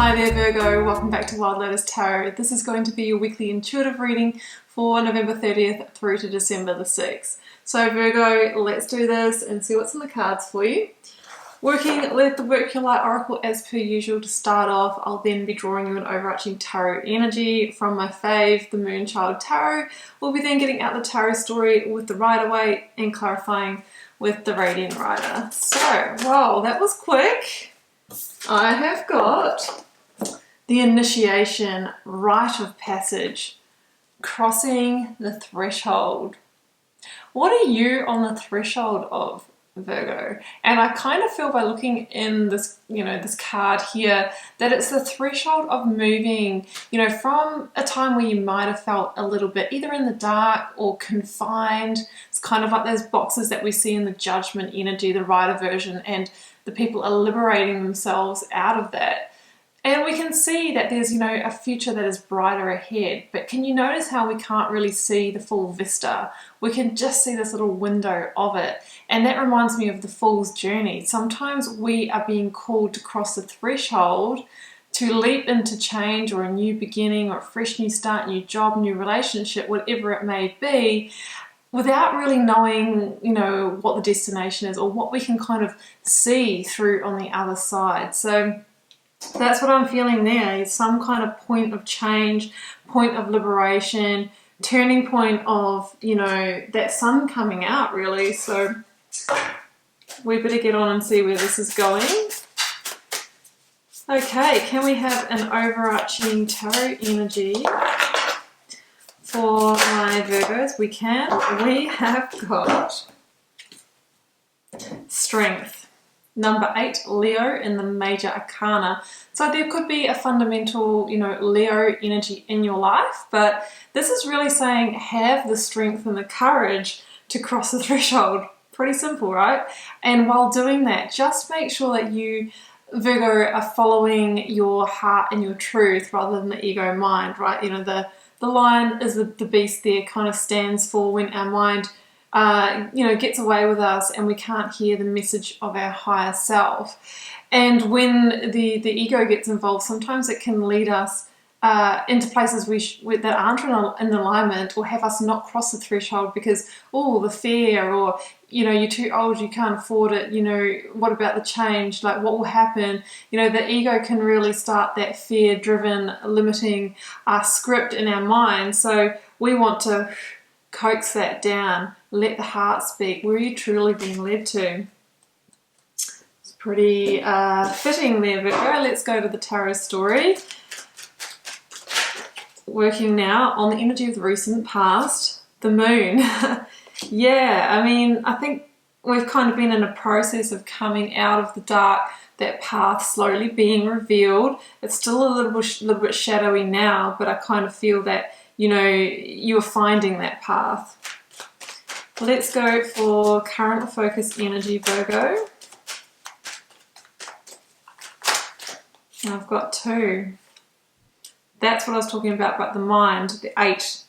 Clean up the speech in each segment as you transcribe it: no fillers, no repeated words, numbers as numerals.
Hi there Virgo, welcome back to Wild Lotus Tarot. This is going to be your weekly intuitive reading for November 30th through to December the 6th. So Virgo, let's do this and see what's in the cards for you. Working with the Work Your Light Oracle as per usual to start off, I'll then be drawing you an overarching tarot energy from my fave, the Moonchild Tarot. We'll be then getting out the tarot story with the Rider-Waite and clarifying with the Radiant Rider. So, wow, that was quick. I have got the initiation, rite of passage, crossing the threshold. What are you on the threshold of, Virgo? And I kind of feel by looking in this, this card here, that it's the threshold of moving, from a time where you might have felt a little bit either in the dark or confined. It's kind of like those boxes that we see in the Judgment energy, the Rider version, and the people are liberating themselves out of that. And we can see that there's, a future that is brighter ahead. But can you notice how we can't really see the full vista? We can just see this little window of it. And that reminds me of the Fool's Journey. Sometimes we are being called to cross the threshold to leap into change or a new beginning or a fresh new start, new job, new relationship, whatever it may be, without really knowing, what the destination is or what we can kind of see through on the other side. So that's what I'm feeling there. Some kind of point of change, point of liberation, turning point of, that sun coming out really. So we better get on and see where this is going. Okay, can we have an overarching tarot energy for my Virgos? We can. We have got Strength. Number 8, Leo in the Major Arcana. So there could be a fundamental, Leo energy in your life, but this is really saying have the strength and the courage to cross the threshold. Pretty simple, right? And while doing that, just make sure that you, Virgo, are following your heart and your truth rather than the ego mind, right? The lion is the beast there, kind of stands for when our mind gets away with us and we can't hear the message of our higher self. And when the ego gets involved, sometimes it can lead us into places that aren't in alignment or have us not cross the threshold because, the fear or, you're too old, you can't afford it, what about the change, like what will happen? The ego can really start that fear-driven, limiting script in our mind. So we want to coax that down, let the heart speak. Where are you truly being led to? It's pretty fitting there, Virgo. Let's go to the tarot story. Working now on the energy of the recent past, the moon. Yeah, I think we've kind of been in a process of coming out of the dark, that path slowly being revealed. It's still a little bit shadowy now, but I kind of feel that you're finding that path. Let's go for current focus energy, Virgo. I've got 2. That's what I was talking about the mind, the 8,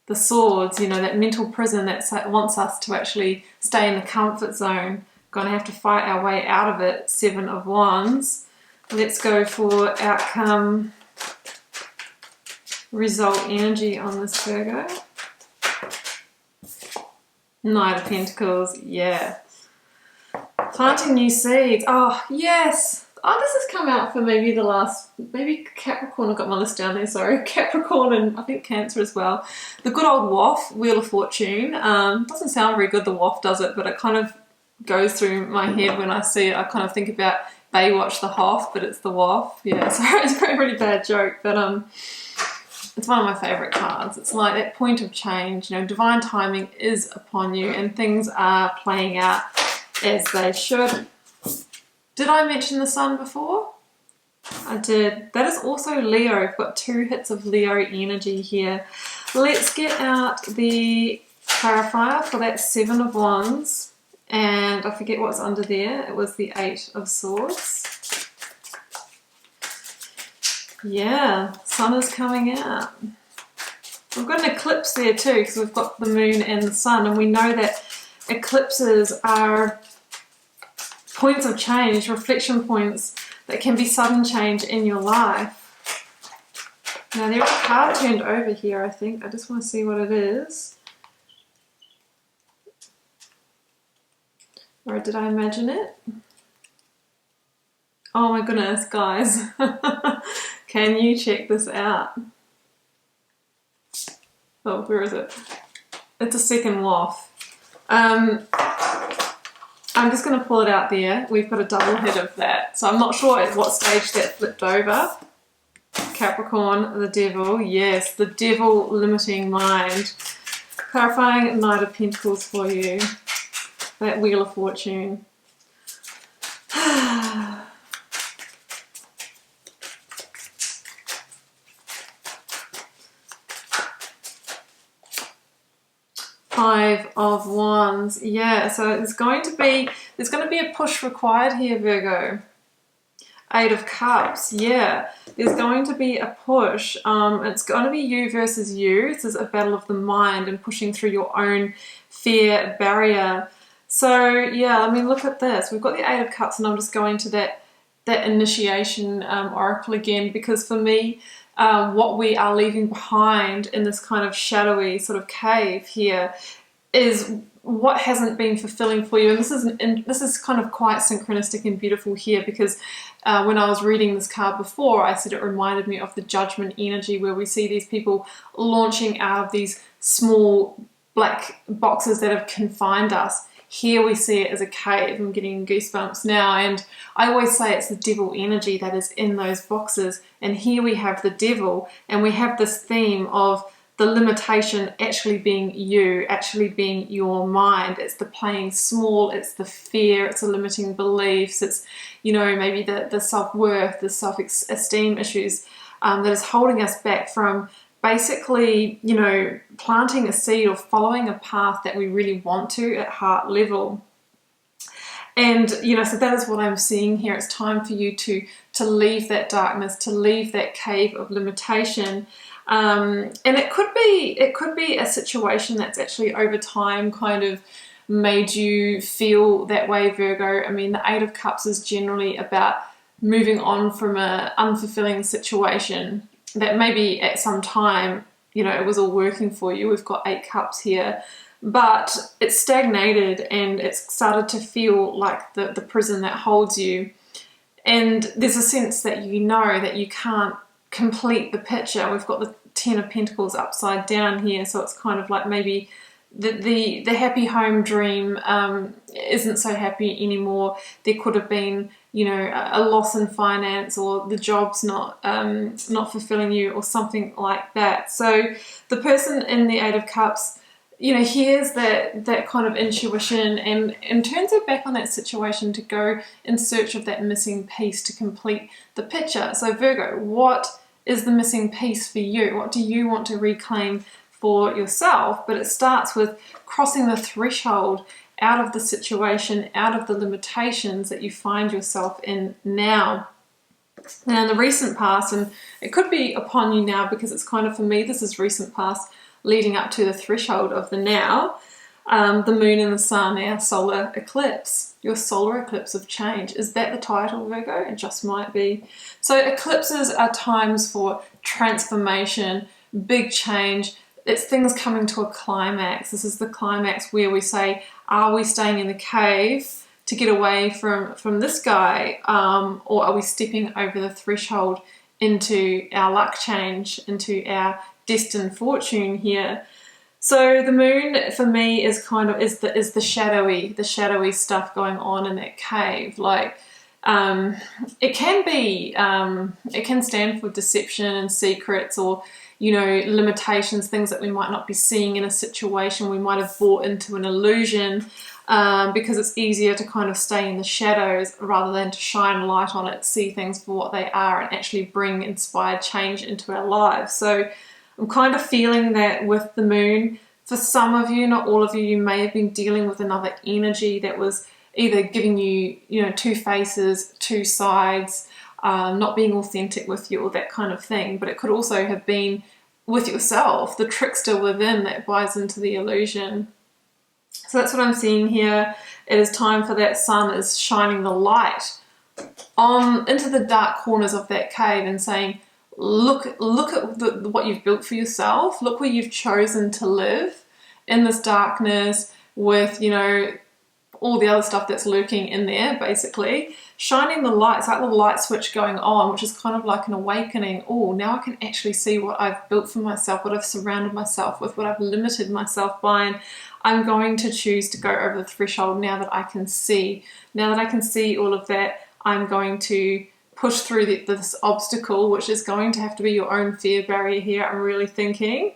the swords, that mental prison that wants us to actually stay in the comfort zone. Going to have to fight our way out of it, 7 of Wands. Let's go for outcome, result energy on this Virgo. Knight of Pentacles, yeah. Planting new seeds. Oh, yes. Oh, this has come out for maybe Capricorn. I've got my list down there, sorry. Capricorn and I think Cancer as well. The good old WoF, Wheel of Fortune. Doesn't sound very good, the WoF does it, but it kind of goes through my head when I see it. I kind of think about Baywatch the Hoff, but it's the WoF. Yeah, sorry, it's a really bad joke, but it's one of my favourite cards. It's like that point of change, divine timing is upon you and things are playing out as they should. Did I mention the sun before? I did. That is also Leo. I've got 2 hits of Leo energy here. Let's get out the clarifier for that 7 of Wands. And I forget what's under there. It was the 8 of Swords. Yeah, sun is coming out. We've got an eclipse there too because we've got the moon and the sun, and we know that eclipses are points of change, reflection points that can be sudden change in your life. Now there's a card turned over here, I think. I just want to see what it is. Or did I imagine it? Oh my goodness, guys. Can you check this out? Oh, where is it? It's a second WoF. I'm just going to pull it out there. We've got a double head of that. So I'm not sure at what stage that flipped over. Capricorn, the devil. Yes, the devil limiting mind. Clarifying Knight of Pentacles for you. That Wheel of Fortune. Five of Wands. Yeah, so there's going to be a push required here, Virgo. Eight of Cups. Yeah, there's going to be a push. It's going to be you versus you. This is a battle of the mind and pushing through your own fear barrier. So yeah, I mean, look at this. We've got the Eight of Cups, and I'm just going to that initiation oracle again, because for me, what we are leaving behind in this kind of shadowy sort of cave here is what hasn't been fulfilling for you. And this is kind of quite synchronistic and beautiful here, because when I was reading this card before, I said it reminded me of the Judgment energy, where we see these people launching out of these small black boxes that have confined us. Here we see it as a cave. I'm getting goosebumps now, and I always say it's the devil energy that is in those boxes. And here we have the devil, and we have this theme of the limitation actually being you, actually being your mind. It's the playing small, it's the fear, it's the limiting beliefs, it's, you know, maybe the self-worth, the self-esteem issues that is holding us back from basically, you know, planting a seed or following a path that we really want to at heart level. And, you know, so that is what I'm seeing here. It's time for you to leave that darkness, to leave that cave of limitation. And it could be a situation that's actually over time kind of made you feel that way, Virgo. I mean, the Eight of Cups is generally about moving on from an unfulfilling situation that maybe at some time, you know, it was all working for you. We've got 8 cups here, but it's stagnated and it's started to feel like the prison that holds you. And there's a sense that you know that you can't complete the picture. We've got the 10 of Pentacles upside down here, so it's kind of like maybe the happy home dream isn't so happy anymore. There could have been, you know, a loss in finance, or the job's not fulfilling you, or something like that. So the person in the Eight of Cups, you know, hears that kind of intuition and turns her back on that situation to go in search of that missing piece to complete the picture. So Virgo, what is the missing piece for you? What do you want to reclaim for yourself? But it starts with crossing the threshold out of the situation, out of the limitations that you find yourself in now. Now in the recent past, and it could be upon you now, because it's kind of, for me, this is recent past leading up to the threshold of the now. The moon and the sun, our solar eclipse, your solar eclipse of change. Is that the title, Virgo? It just might be. So eclipses are times for transformation, big change. It's things coming to a climax. This is the climax where we say, are we staying in the cave to get away from this guy, or are we stepping over the threshold into our luck change, into our destined fortune here? So the moon for me is kind of is the shadowy stuff going on in that cave. Like it can stand for deception and secrets, or, you know, limitations, things that we might not be seeing in a situation. We might have bought into an illusion because it's easier to kind of stay in the shadows rather than to shine a light on it, see things for what they are, and actually bring inspired change into our lives. So I'm kind of feeling that with the moon. For some of you, not all of you, you may have been dealing with another energy that was either giving you, you know, two faces, two sides, not being authentic with you, or that kind of thing. But it could also have been with yourself, the trickster within that buys into the illusion. So that's what I'm seeing here. It is time for that sun is shining the light on into the dark corners of that cave and saying, look at what you've built for yourself. Look where you've chosen to live in this darkness with, you know, all the other stuff that's lurking in there, basically. Shining the light, it's like the light switch going on, which is kind of like an awakening. Oh, now I can actually see what I've built for myself, what I've surrounded myself with, what I've limited myself by, and I'm going to choose to go over the threshold now that I can see. Now that I can see all of that, I'm going to push through this obstacle, which is going to have to be your own fear barrier here, I'm really thinking,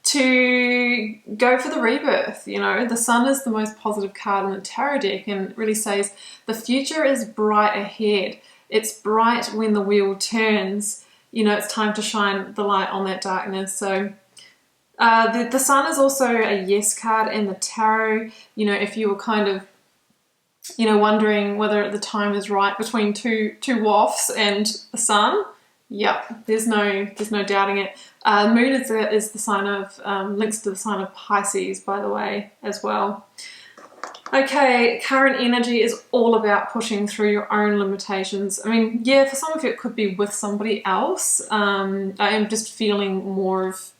to go for the rebirth. You know, the sun is the most positive card in the tarot deck, and it really says the future is bright ahead. It's bright when the wheel turns. You know, it's time to shine the light on that darkness. So the sun is also a yes card in the tarot. You know, if you were kind of, you know, wondering whether the time is right between two WoFs and the sun, yep, there's no doubting it. Moon is the sign of, links to the sign of Pisces, by the way, as well. Okay, current energy is all about pushing through your own limitations. I mean, yeah, for some of you it could be with somebody else. I am just feeling more of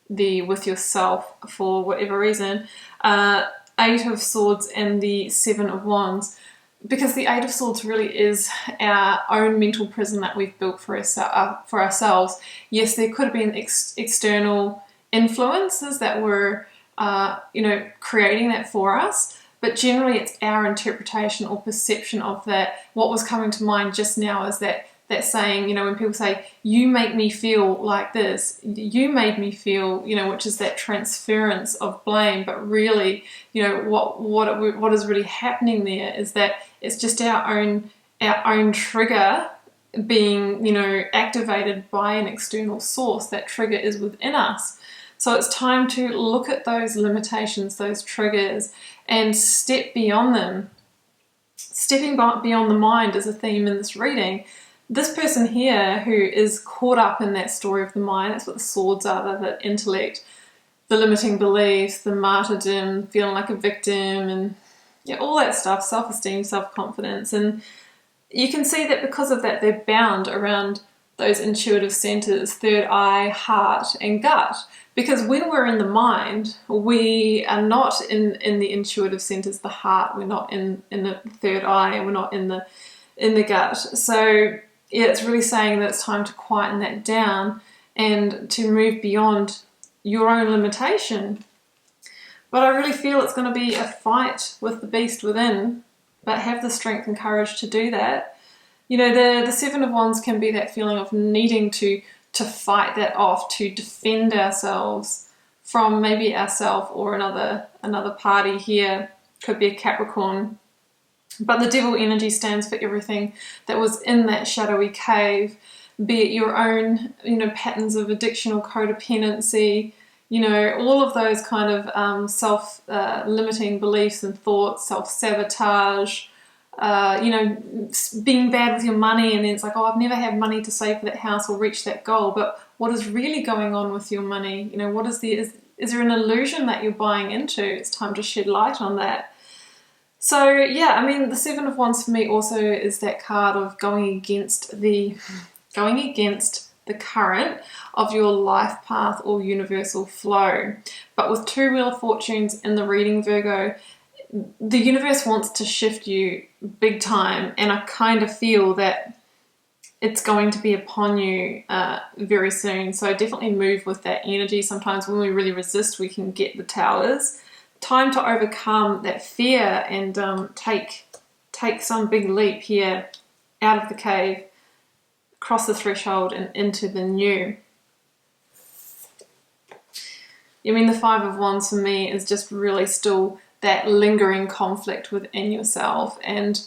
the with yourself for whatever reason. Eight of Swords and the Seven of Wands. Because the Eight of Swords really is our own mental prison that we've built for ourselves. Yes, there could have been external influences that were, you know, creating that for us, but generally it's our interpretation or perception of that. What was coming to mind just now is that saying, you know, when people say, you make me feel like this, you made me feel, you know, which is that transference of blame. But really, you know, what is really happening there is that it's just our own trigger being, you know, activated by an external source. That trigger is within us. So it's time to look at those limitations, those triggers, and step beyond them. Stepping beyond the mind is a theme in this reading. This person here who is caught up in that story of the mind, that's what the swords are, the intellect, the limiting beliefs, the martyrdom, feeling like a victim, and yeah, all that stuff, self-esteem, self-confidence. And you can see that because of that, they're bound around those intuitive centers, third eye, heart, and gut. Because when we're in the mind, we are not in the intuitive centers, the heart, we're not in the third eye, and we're not in the gut. So yeah, it's really saying that it's time to quieten that down and to move beyond your own limitation. But I really feel it's going to be a fight with the beast within, but have the strength and courage to do that. You know, the Seven of Wands can be that feeling of needing to fight that off, to defend ourselves from maybe ourselves or another party here. Could be a Capricorn. But the devil energy stands for everything that was in that shadowy cave, be it your own, you know, patterns of addiction or codependency, you know, all of those kind of self-limiting beliefs and thoughts, self-sabotage, you know, being bad with your money, and then it's like, oh, I've never had money to save for that house or reach that goal. But what is really going on with your money? You know, what is is there an illusion that you're buying into? It's time to shed light on that. So yeah, I mean, the Seven of Wands for me also is that card of going against the current of your life path or universal flow. But with two Wheel of Fortunes in the reading, Virgo, the universe wants to shift you big time, and I kind of feel that it's going to be upon you very soon. So definitely move with that energy. Sometimes when we really resist, we can get the towers. Time to overcome that fear and take some big leap here out of the cave, across the threshold and into the new. I mean, the Five of Wands for me is just really still that lingering conflict within yourself and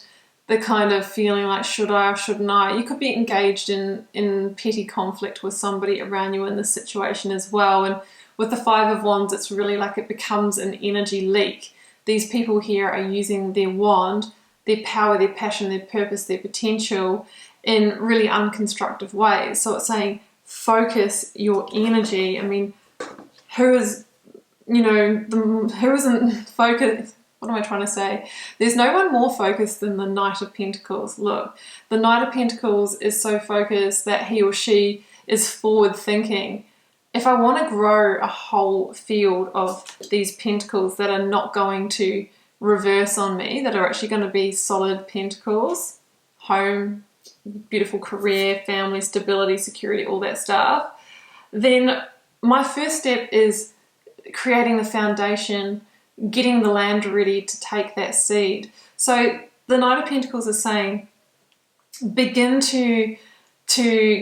the kind of feeling like, should I or shouldn't I? You could be engaged in petty conflict with somebody around you in this situation as well. And with the Five of Wands, it's really like it becomes an energy leak. These people here are using their wand, their power, their passion, their purpose, their potential in really unconstructive ways. So it's saying focus your energy. I mean, who is, you know, who isn't focused? what am I trying to say? There's no one more focused than the Knight of Pentacles. Look, the Knight of Pentacles is so focused that he or she is forward thinking. If I want to grow a whole field of these pentacles that are not going to reverse on me, that are actually going to be solid pentacles, home, beautiful career, family, stability, security, all that stuff, then my first step is creating the foundation, getting the land ready to take that seed. So the Knight of Pentacles is saying, begin to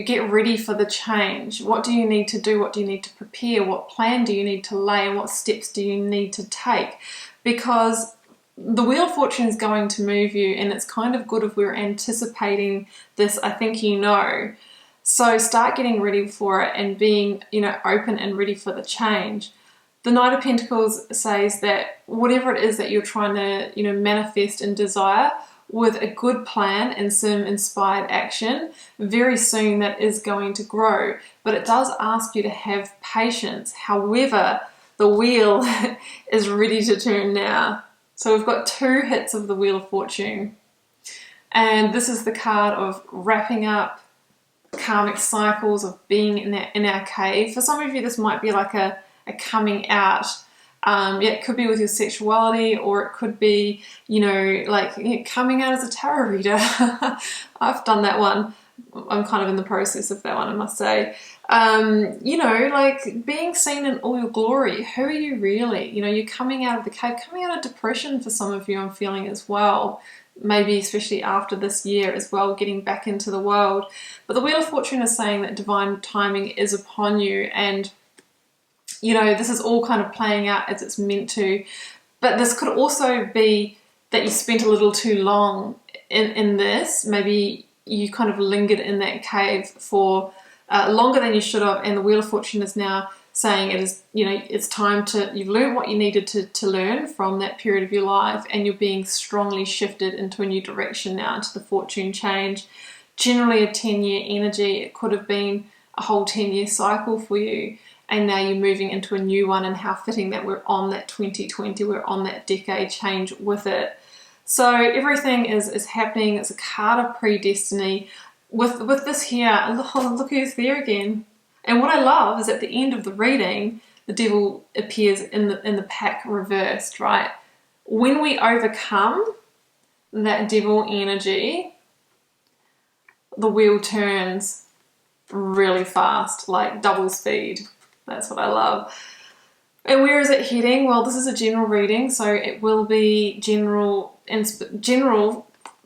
get ready for the change. What do you need to do? What do you need to prepare? What plan do you need to lay? And what steps do you need to take? Because the Wheel of Fortune is going to move you, and it's kind of good if we're anticipating this. I think you know. So start getting ready for it and being, open and ready for the change. The Knight of Pentacles says that whatever it is that you're trying to, manifest and desire, with a good plan and some inspired action, very soon that is going to grow. But it does ask you to have patience. However, the wheel is ready to turn now. So we've got 2 hits of the Wheel of Fortune. And this is the card of wrapping up karmic cycles, of being in our cave. For some of you, this might be like a coming out. It could be with your sexuality, or it could be, coming out as a tarot reader. I've done that one. I'm kind of in the process of that one, I must say. Being seen in all your glory. Who are you really? You're coming out of the cave, coming out of depression for some of you, I'm feeling as well. Maybe especially after this year as well, getting back into the world. But the Wheel of Fortune is saying that divine timing is upon you, and this is all kind of playing out as it's meant to. But this could also be that you spent a little too long in this. Maybe you kind of lingered in that cave for longer than you should have. And the Wheel of Fortune is now saying it is, it's time you've learned what you needed to learn from that period of your life, and you're being strongly shifted into a new direction now, into the fortune change. Generally a 10-year energy. It could have been a whole 10-year cycle for you. And now you're moving into a new one, and how fitting that we're on that 2020, we're on that decade change with it. So everything is happening. It's a card of predestiny. With this here, look who's there again. And what I love is at the end of the reading, the devil appears in the pack reversed, right? When we overcome that devil energy, the wheel turns really fast, like double speed. That's what I love. And where is it heading? Well, this is a general reading, so it will be general,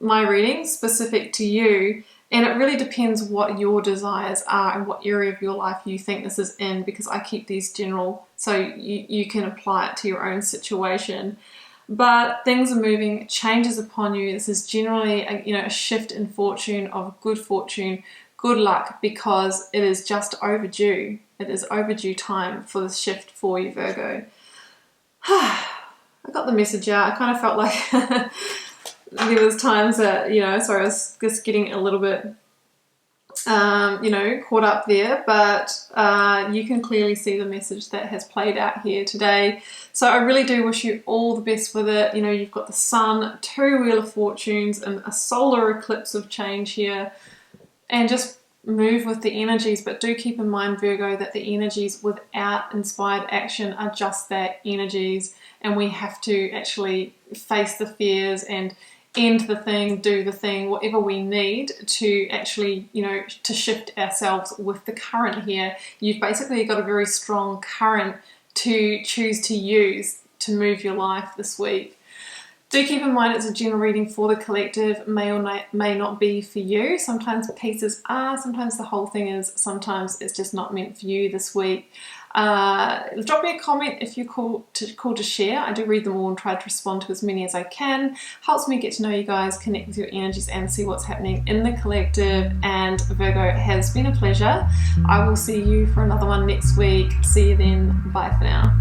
my reading, specific to you. And it really depends what your desires are and what area of your life you think this is in, because I keep these general so you can apply it to your own situation. But things are moving, changes upon you. This is generally a shift in fortune, of good fortune, good luck, because it is just overdue. It is overdue time for this shift for you, Virgo. I got the message out. I kind of felt like there was times that, sorry, I was just getting a little bit, caught up there, but you can clearly see the message that has played out here today. So I really do wish you all the best with it. You've got the Sun, 2 Wheel of Fortunes, and a solar eclipse of change here, and just move with the energies. But do keep in mind, Virgo, that the energies without inspired action are just that, energies, and we have to actually face the fears and end the thing, do the thing, whatever we need to actually, to shift ourselves with the current here. You've basically got a very strong current to choose to use to move your life this week. Do keep in mind it's a general reading for the collective, may or may not be for you. Sometimes pieces are, sometimes the whole thing is, sometimes it's just not meant for you this week. Drop me a comment if you're called to share. I do read them all and try to respond to as many as I can. Helps me get to know you guys, connect with your energies, and see what's happening in the collective. And Virgo, it has been a pleasure. I will see you for another one next week. See you then. Bye for now.